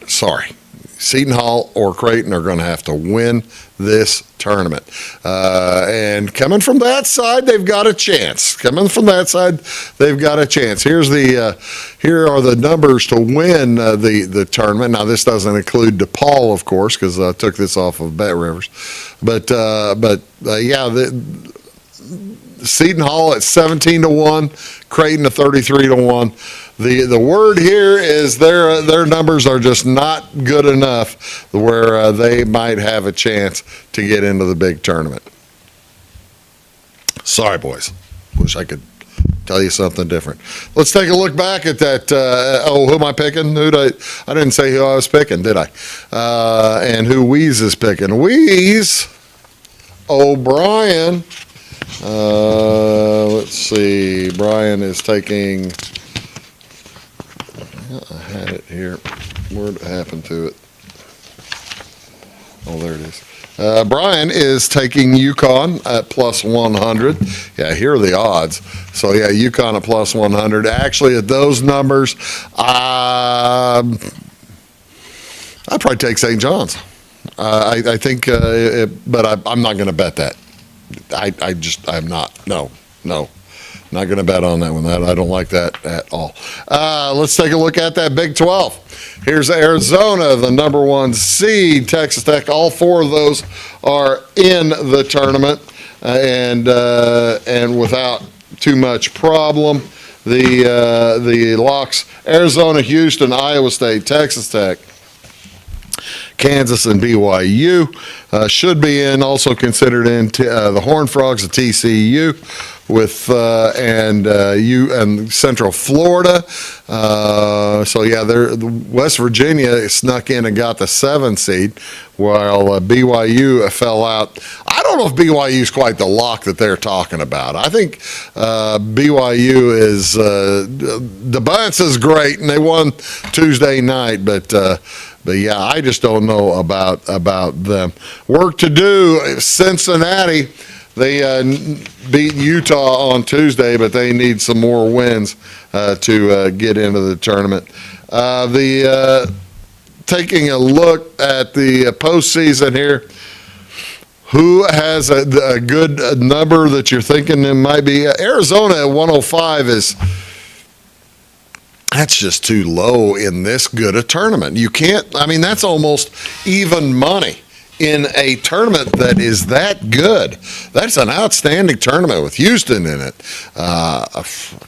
sorry. Seton Hall or Creighton are going to have to win this tournament. And coming from that side, they've got a chance. Here are the numbers to win the tournament. Now, this doesn't include DePaul, of course, because I took this off of Bet Rivers. But Seton Hall at 17-1, Creighton at 33-1. The word here is their numbers are just not good enough where they might have a chance to get into the big tournament. Sorry, boys. Wish I could tell you something different. Let's take a look back at that. Who am I picking? I didn't say who I was picking, did I? And who Weeze is picking. Weeze O'Brien. Let's see. Brian is taking. I had it here. Where'd it happen to it? Oh, there it is. Brian is taking UConn at plus 100. Yeah, here are the odds. So, yeah, UConn at plus 100. Actually, at those numbers, I'd probably take St. John's. I think, but I'm not going to bet that. I'm not. No. Not going to bet on that one. I don't like that at all. Let's take a look at that Big 12. Here's Arizona, the number 1 seed, Texas Tech. All 4 of those are in the tournament, and without too much problem. The locks: Arizona, Houston, Iowa State, Texas Tech, Kansas, and BYU should be in. Also considered in the Horned Frogs of TCU with and Central Florida. So yeah, West Virginia snuck in and got the 7 seed, while BYU fell out. I don't know if BYU is quite the lock that they're talking about. I think BYU is the Bunts is great, and they won Tuesday night, but yeah, I just don't know about them. Work to do. Cincinnati, they beat Utah on Tuesday, but they need some more wins to get into the tournament. Taking a look at the postseason here, who has a good number that you're thinking it might be? Arizona at 105 that's just too low in this good a tournament. You can't, that's almost even money in a tournament that is that good. That's an outstanding tournament with Houston in it,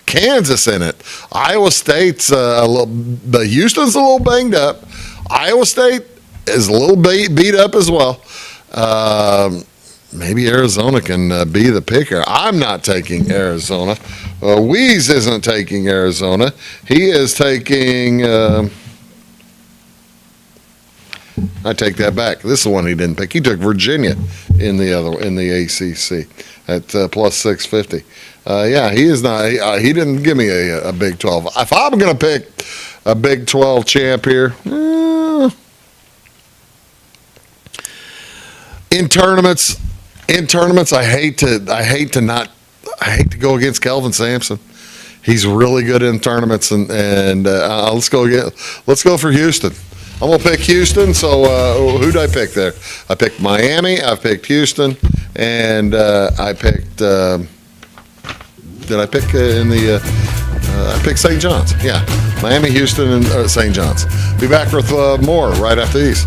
Kansas in it, Iowa State's but Houston's a little banged up. Iowa State is a little beat up as well. Maybe Arizona can be the picker. I'm not taking Arizona. Weeze isn't taking Arizona. He is taking. I take that back. This is the one he didn't pick. He took Virginia in the ACC at plus 650. Yeah, he is not. He didn't give me a Big 12. If I'm going to pick a Big 12 champ here, in tournaments, I hate to go against Kelvin Sampson. He's really good in tournaments, and let's go for Houston. I'm gonna pick Houston. So who did I pick there? I picked Miami. I picked Houston, and I picked. Did I pick in the? I picked St. John's. Yeah, Miami, Houston, and St. John's. Be back with more right after these.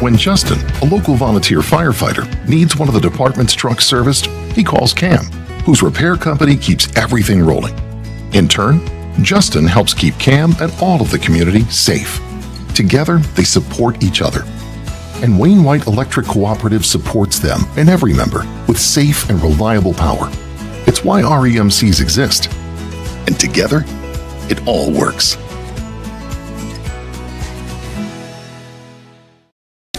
When Justin, a local volunteer firefighter, needs one of the department's trucks serviced, he calls Cam, whose repair company keeps everything rolling. In turn, Justin helps keep Cam and all of the community safe. Together, they support each other. And Wayne White Electric Cooperative supports them and every member with safe and reliable power. It's why REMCs exist. And together, it all works.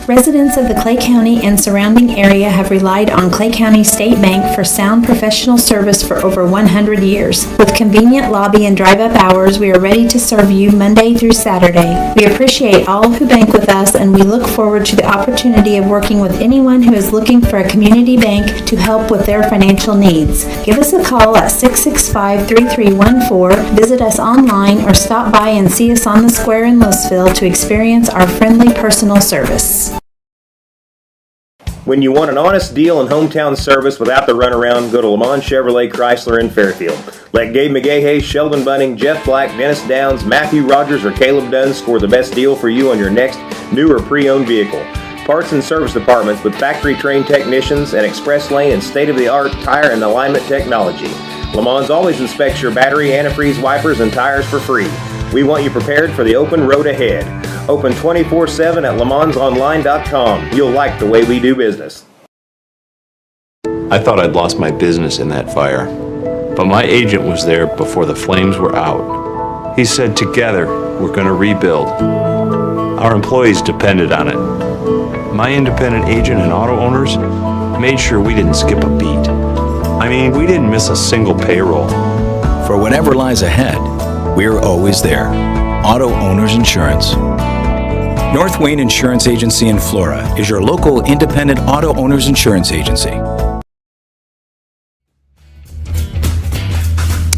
Residents of the Clay County and surrounding area have relied on Clay County State Bank for sound professional service for over 100 years. With convenient lobby and drive-up hours, we are ready to serve you Monday through Saturday. We appreciate all who bank with us, and we look forward to the opportunity of working with anyone who is looking for a community bank to help with their financial needs. Give us a call at 665-3314, visit us online, or stop by and see us on the square in Louisville to experience our friendly personal service. When you want an honest deal and hometown service without the runaround, go to Lamont Chevrolet Chrysler in Fairfield. Let Gabe McGahey, Sheldon Bunning, Jeff Black, Dennis Downs, Matthew Rogers, or Caleb Dunn score the best deal for you on your next new or pre-owned vehicle. Parts and service departments with factory-trained technicians and express lane and state-of-the-art tire and alignment technology. Lamont's always inspects your battery, antifreeze, wipers, and tires for free. We want you prepared for the open road ahead. Open 24/7 at LaMonsOnline.com. You'll like the way we do business. I thought I'd lost my business in that fire, but my agent was there before the flames were out. He said, together, we're going to rebuild. Our employees depended on it. My independent agent and auto owners made sure we didn't skip a beat. I mean, we didn't miss a single payroll. For whatever lies ahead, we're always there. Auto Owners Insurance. North Wayne Insurance Agency in Flora is your local independent auto owners insurance agency.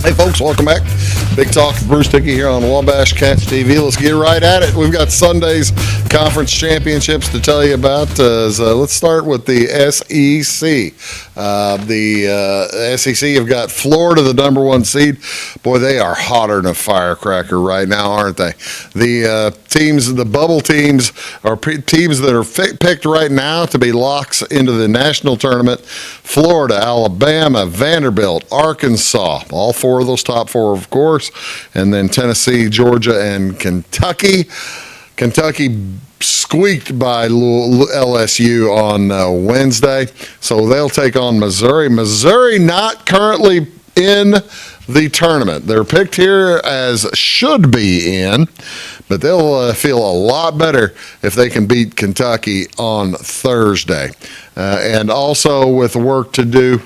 Hey folks, welcome back. Big Talk with Bruce Dickey here on Wabash Cats TV. Let's get right at it. We've got Sunday's conference championships to tell you about. Let's start with the SEC. The SEC have got Florida, the number one seed. Boy, they are hotter than a firecracker right now, aren't they? The teams, the bubble teams, are teams that are picked right now to be locks into the national tournament. Florida, Alabama, Vanderbilt, Arkansas, all four of those top four, of course, and then Tennessee, Georgia, and Kentucky. Kentucky squeaked by LSU on Wednesday, so they'll take on Missouri. Missouri not currently in the tournament. They're picked here as should be in, but they'll feel a lot better if they can beat Kentucky on Thursday. And also with work to do,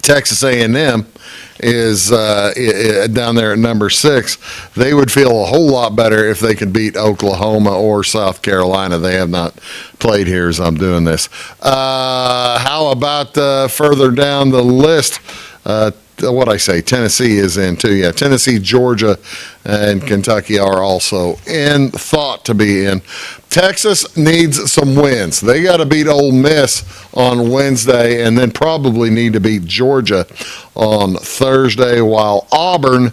Texas A&M is down there at number 6. They would feel a whole lot better if they could beat Oklahoma or South Carolina. They have not played here as I'm doing this. How about further down the list? What I say, Tennessee is in too. Yeah, Tennessee, Georgia, and Kentucky are also thought to be in. Texas needs some wins. They got to beat Ole Miss on Wednesday and then probably need to beat Georgia on Thursday, while Auburn,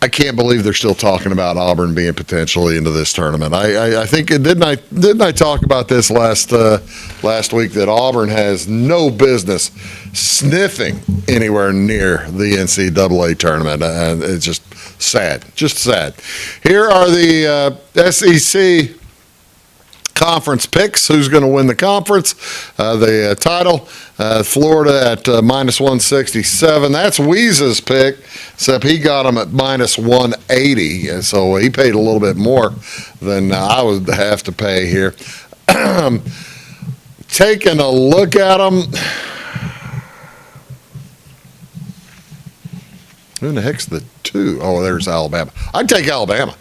I can't believe they're still talking about Auburn being potentially into this tournament. I think didn't I talk about this last week that Auburn has no business sniffing anywhere near the NCAA tournament. It's just sad. Here are the SEC conference picks. Who's going to win the conference? The title. Florida at minus 167. That's Weeze's pick, except he got him at minus 180. And so he paid a little bit more than I would have to pay here. Taking a look at them. Who the heck's the two? Oh, there's Alabama. I'd take Alabama.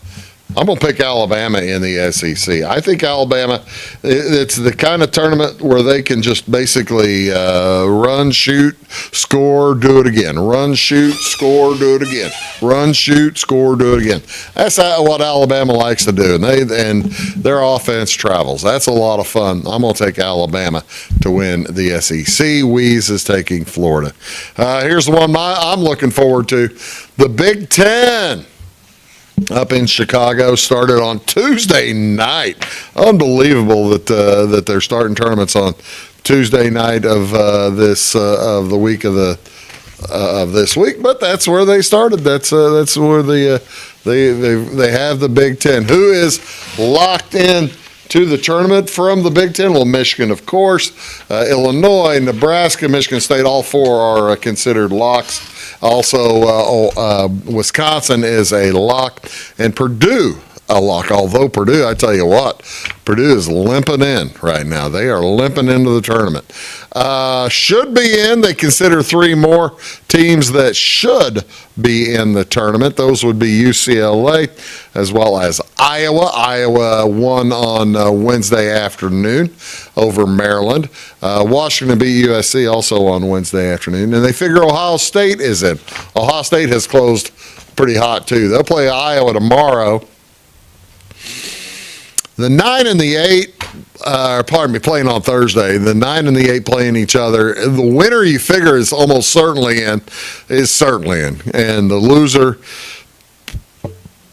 I'm going to pick Alabama in the SEC. I think Alabama, it's the kind of tournament where they can just basically run, shoot, score, do it again. Run, shoot, score, do it again. Run, shoot, score, do it again. That's what Alabama likes to do, and their offense travels. That's a lot of fun. I'm going to take Alabama to win the SEC. Weeze is taking Florida. Here's the one I'm looking forward to. The Big Ten up in Chicago started on Tuesday night. Unbelievable that they're starting tournaments on Tuesday night of the week of this week. But that's where they started. That's where they have the Big Ten. Who is locked in to the tournament from the Big Ten? Well, Michigan, of course, Illinois, Nebraska, Michigan State, all four are considered locks. Also, Wisconsin is a lock, and Purdue a lock. Although Purdue, I tell you what, Purdue is limping in right now. They are limping into the tournament. Should be in. They consider three more teams that should be in the tournament. Those would be UCLA as well as Iowa. Iowa won on Wednesday afternoon over Maryland. Washington beat USC also on Wednesday afternoon. And they figure Ohio State is in. Ohio State has closed pretty hot too. They'll play Iowa tomorrow. The 9 and the 8, playing on Thursday. The 9 and the 8 playing each other. The winner, you figure, is almost certainly in. And the loser,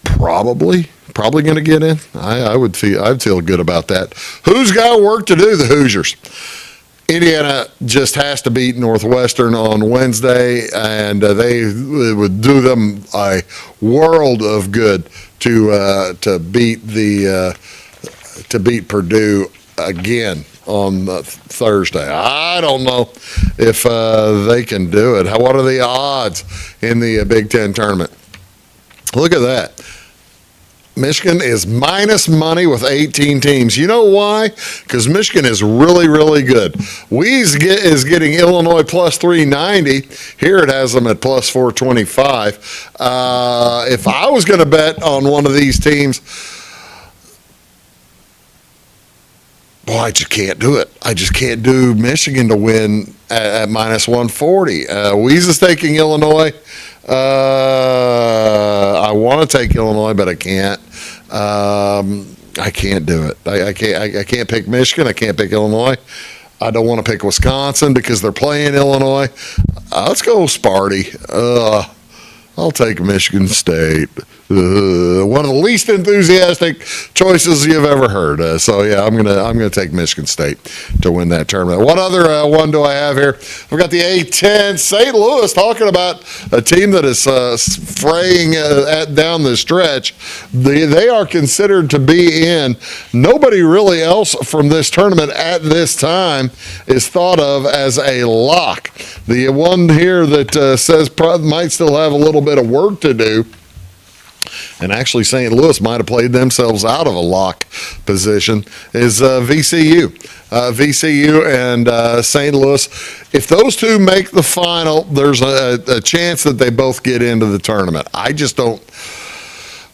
probably going to get in. I'd feel good about that. Who's got work to do? The Hoosiers. Indiana just has to beat Northwestern on Wednesday, and they would do them a world of good to beat Purdue again on Thursday. I don't know if they can do it. What are the odds in the Big Ten tournament? Look at that. Michigan is minus money with 18 teams. You know why? Because Michigan is really, really good. Weeze is getting Illinois plus 390. Here it has them at plus 425. If I was going to bet on one of these teams, boy, I just can't do it. I just can't do Michigan to win at minus 140. Weeze is taking Illinois. I want to take Illinois, but I can't. I can't do it. I can't pick Michigan. I can't pick Illinois. I don't want to pick Wisconsin because they're playing Illinois. Let's go Sparty. I'll take Michigan State. One of the least enthusiastic choices you've ever heard. I'm gonna take Michigan State to win that tournament. What other one do I have here? We've got the A10 St. Louis, talking about a team that is fraying down the stretch. They are considered to be in. Nobody really else from this tournament at this time is thought of as a lock. The one here that says might still have a little bit of work to do, and actually St. Louis might have played themselves out of a lock position, is VCU. VCU and St. Louis. If those two make the final, there's a chance that they both get into the tournament.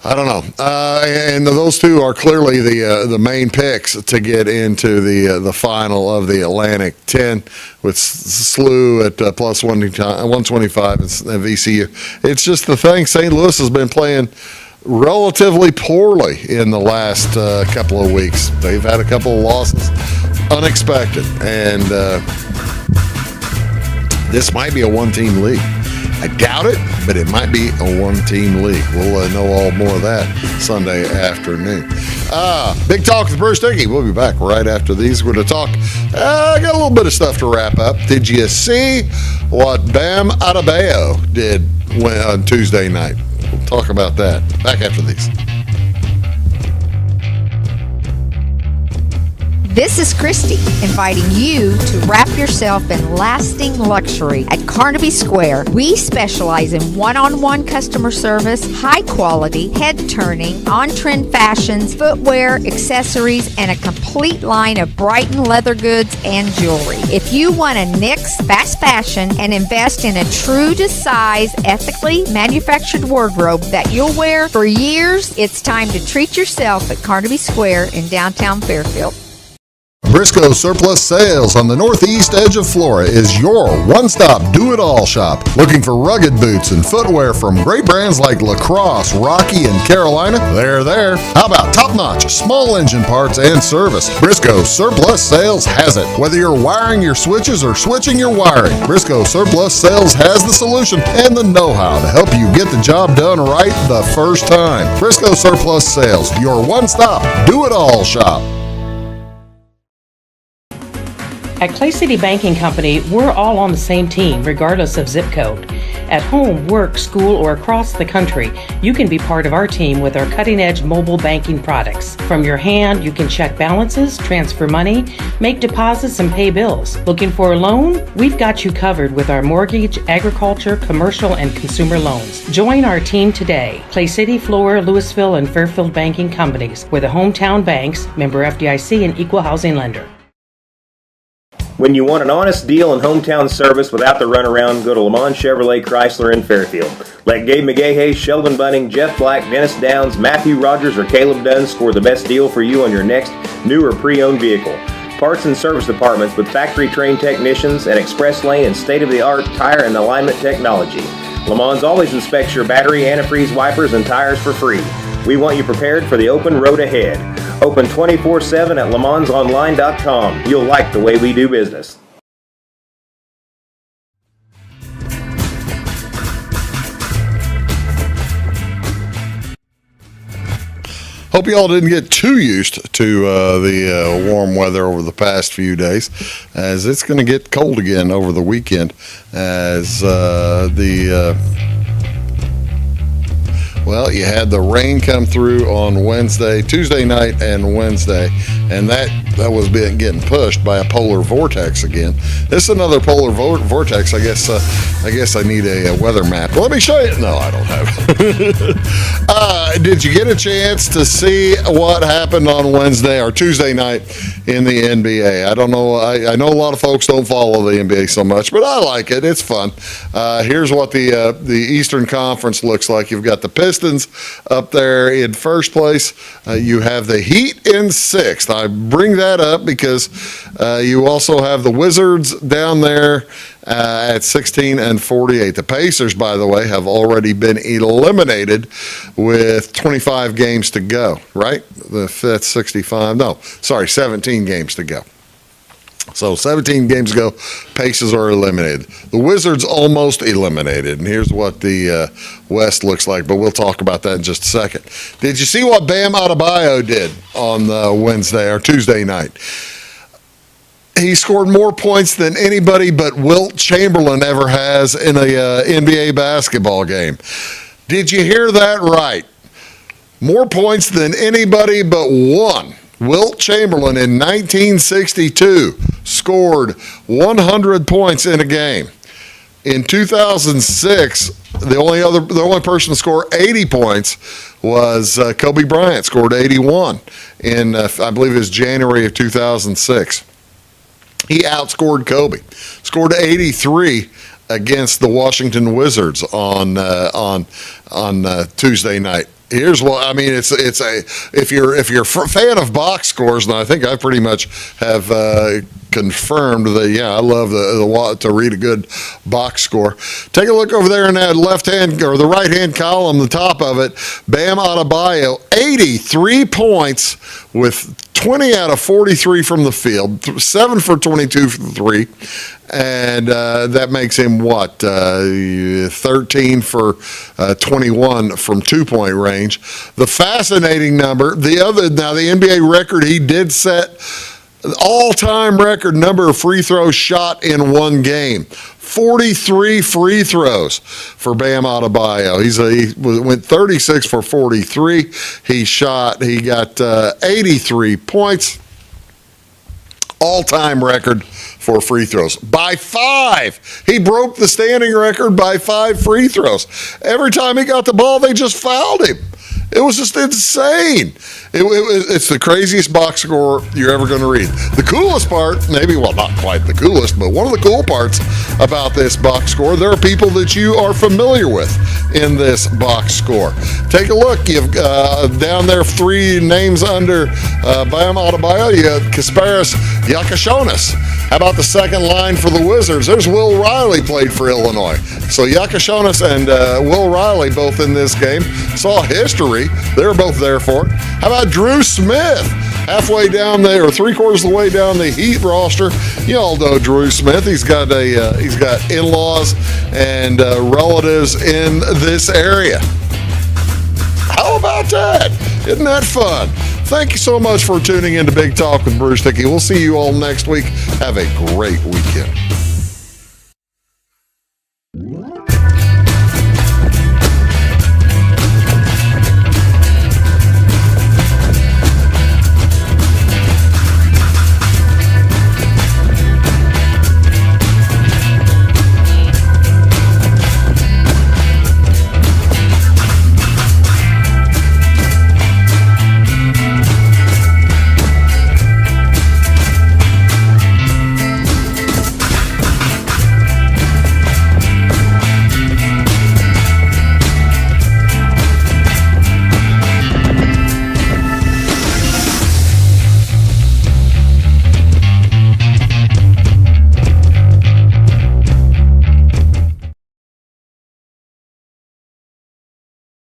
I don't know. And those two are clearly the main picks to get into the final of the Atlantic 10, with SLU at plus 125 and VCU. It's just the thing. St. Louis has been playing relatively poorly in the last couple of weeks. They've had a couple of losses, unexpected, and this might be a one-team league. I doubt it, but it might be a one-team league. We'll know all more of that Sunday afternoon. Big Talk with Bruce Dickey. We'll be back right after these. We're going to talk. I got a little bit of stuff to wrap up. Did you see what Bam Adebayo did on Tuesday night? We'll talk about that. Back after these. This is Christy, inviting you to wrap yourself in lasting luxury at Carnaby Square. We specialize in one-on-one customer service, high quality, head-turning, on-trend fashions, footwear, accessories, and a complete line of Brighton leather goods and jewelry. If you want to nix fast fashion and invest in a true-to-size, ethically manufactured wardrobe that you'll wear for years, it's time to treat yourself at Carnaby Square in downtown Fairfield. Briscoe Surplus Sales on the northeast edge of Flora is your one-stop do-it-all shop. Looking for rugged boots and footwear from great brands like Lacrosse, Rocky, and Carolina? They're there. How about top-notch small engine parts and service? Briscoe Surplus Sales has it. Whether you're wiring your switches or switching your wiring, Briscoe Surplus Sales has the solution and the know-how to help you get the job done right the first time. Briscoe Surplus Sales, your one-stop do-it-all shop. At Clay City Banking Company, we're all on the same team, regardless of zip code. At home, work, school, or across the country, you can be part of our team with our cutting-edge mobile banking products. From your hand, you can check balances, transfer money, make deposits, and pay bills. Looking for a loan? We've got you covered with our mortgage, agriculture, commercial, and consumer loans. Join our team today. Clay City, Flora, Louisville, and Fairfield Banking Companies. We're the hometown banks, member FDIC, and equal housing lender. When you want an honest deal and hometown service without the runaround, go to Lamont Chevrolet Chrysler in Fairfield. Let Gabe McGahey, Sheldon Bunning, Jeff Black, Dennis Downs, Matthew Rogers, or Caleb Dunn score the best deal for you on your next new or pre-owned vehicle. Parts and service departments with factory-trained technicians and express lane and state-of-the-art tire and alignment technology. Lamont always inspects your battery, antifreeze, wipers, and tires for free. We want you prepared for the open road ahead. Open 24/7 at LeMansOnline.com. You'll like the way we do business. Hope you all didn't get too used to the warm weather over the past few days, as it's going to get cold again over the weekend as well, you had the rain come through on Tuesday night and Wednesday, and that was getting pushed by a polar vortex again. This is another polar vortex. I guess I need a weather map. Let me show you. No, I don't have it. Did you get a chance to see what happened on Wednesday or Tuesday night in the NBA? I don't know. I know a lot of folks don't follow the NBA so much, but I like it. It's fun. Here's what the Eastern Conference looks like. You've got the Pistons up there in first place. You have the Heat in sixth. I bring that up because you also have the Wizards down there at 16 and 48. The Pacers, by the way, have already been eliminated with 25 games to go, right? That's 65. No, sorry, 17 games to go. So 17 games ago, Pacers are eliminated. The Wizards almost eliminated, and here's what the West looks like, but we'll talk about that in just a second. Did you see what Bam Adebayo did on Wednesday or Tuesday night? He scored more points than anybody but Wilt Chamberlain ever has in a NBA basketball game. Did you hear that right? More points than anybody but one. Wilt Chamberlain in 1962 scored 100 points in a game. In 2006, the only person to score 80 points was Kobe Bryant, scored 81 in I believe it was January of 2006. He outscored Kobe, scored 83 against the Washington Wizards on Tuesday night. Here's what I mean. It's if you're a fan of box scores, and I think I pretty much have confirmed that. I love to read a good box score. Take a look over there in that left hand or the right hand column, the top of it. Bam Adebayo, 83 points with 20 out of 43 from the field, 7 for 22 from 3. And that makes him 13 for 21 from 2-point range. The fascinating number, the NBA record he did set, all-time record number of free throws shot in one game. 43 free throws for Bam Adebayo. He went 36 for 43. He got 83 points. all-time record for free throws by 5. He broke the standing record by 5 free throws. Every time he got the ball, they just fouled him. It was just insane. It's the craziest box score you're ever going to read. The coolest part, maybe, well, not quite the coolest, but one of the cool parts about this box score, there are people that you are familiar with in this box score. Take a look. You've down there 3 names under Bam Adebayo. You have Kasparis Yakashonis. How about the second line for the Wizards? There's Will Riley, played for Illinois. So Yakashonis and Will Riley both in this game. Saw history. They were both there for it. How about Drew Smith? Halfway down there, or 3/4 of the way down the Heat roster. You all know Drew Smith. He's got in-laws and relatives in this area. How about that? Isn't that fun? Thank you so much for tuning in to Big Talk with Bruce Dickey. We'll see you all next week. Have a great weekend.